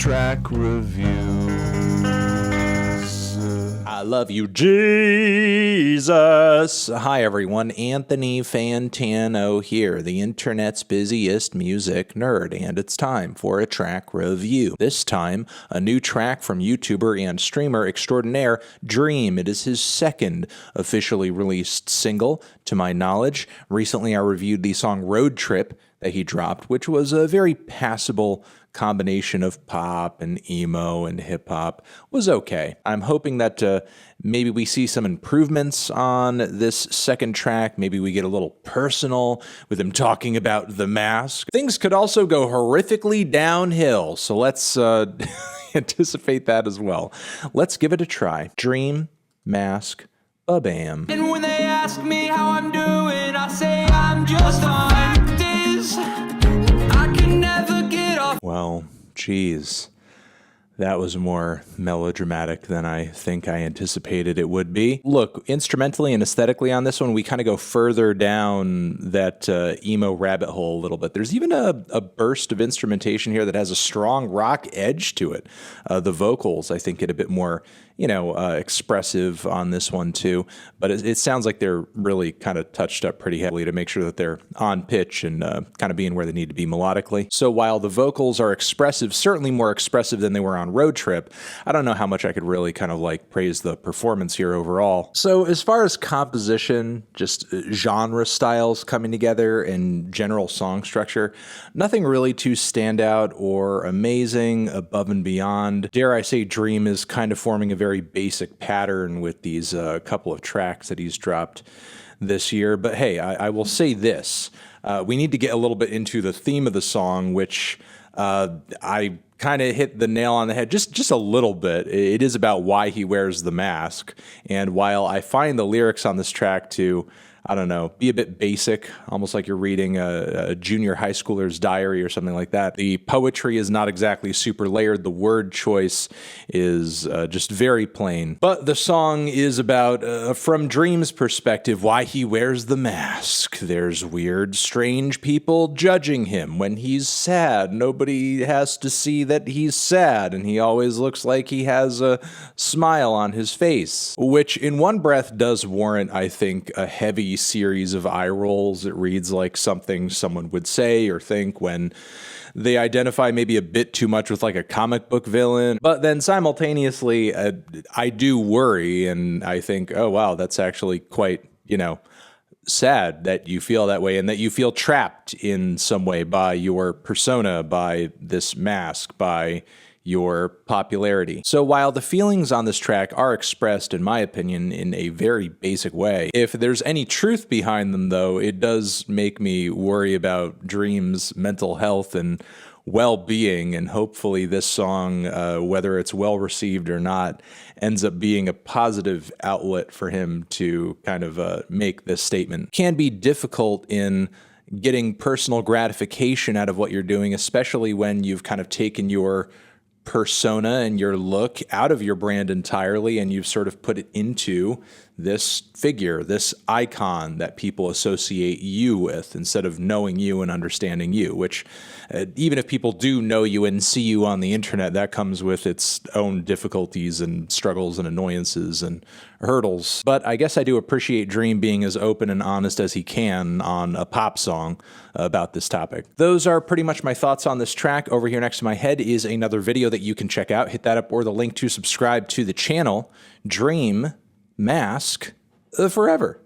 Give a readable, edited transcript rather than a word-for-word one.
track reviews. I love you, Jesus. Hi, everyone. Anthony Fantano here, the internet's busiest music nerd, and it's time for a track review. This time, a new track from YouTuber and streamer extraordinaire Dream. It is his second officially released single, to my knowledge. Recently, I reviewed the song Road Trip that he dropped, which was a very passable combination of pop and emo and hip-hop. Was okay. I'm hoping that maybe we see some improvements on this second track. Maybe we get a little personal with him talking about the mask. Things could also go horrifically downhill, so let's anticipate that as well. Let's give it a try. Dream, Mask, Ba-Bam. And when they ask me how I'm doing, I say I'm just on this. I can never get off. Well, geez, that was more melodramatic than I think I anticipated it would be. Look, instrumentally and aesthetically on this one, we kind of go further down that emo rabbit hole a little bit. There's even a burst of instrumentation here that has a strong rock edge to it. The vocals, I think, get a bit more expressive on this one too, but it sounds like they're really kind of touched up pretty heavily to make sure that they're on pitch and kind of being where they need to be melodically. So while the vocals are expressive, certainly more expressive than they were on Road Trip, I don't know how much I could really kind of like praise the performance here overall. So as far as composition, just genre styles coming together and general song structure, nothing really too standout or amazing above and beyond. Dare I say Dream is kind of forming a very basic pattern with these couple of tracks that he's dropped this year. But hey, I will say this. We need to get a little bit into the theme of the song, which I kind of hit the nail on the head just a little bit. It is about why he wears the mask. And while I find the lyrics on this track to, I don't know, be a bit basic, almost like you're reading a junior high schooler's diary or something like that. The poetry is not exactly super layered. The word choice is just very plain. But the song is about, from Dream's perspective, why he wears the mask. There's weird, strange people judging him when he's sad. Nobody has to see that he's sad, and he always looks like he has a smile on his face, which in one breath does warrant, I think, a heavy series of eye rolls. It reads like something someone would say or think when they identify maybe a bit too much with like a comic book villain. But then simultaneously, I do worry, and I think, oh wow, that's actually quite, sad that you feel that way and that you feel trapped in some way by your persona, by this mask, by your popularity. So while the feelings on this track are expressed, in my opinion, in a very basic way, if there's any truth behind them, though, it does make me worry about Dream's mental health and well-being, and hopefully this song, whether it's well-received or not, ends up being a positive outlet for him to kind of make this statement. It can be difficult in getting personal gratification out of what you're doing, especially when you've kind of taken your persona and your look out of your brand entirely, and you've sort of put it into this figure, this icon that people associate you with instead of knowing you and understanding you, which even if people do know you and see you on the internet, that comes with its own difficulties and struggles and annoyances and hurdles. But I guess I do appreciate Dream being as open and honest as he can on a pop song about this topic. Those are pretty much my thoughts on this track. Over here next to my head is another video that you can check out. Hit that up, or the link to subscribe to the channel. Dream, Mask, forever.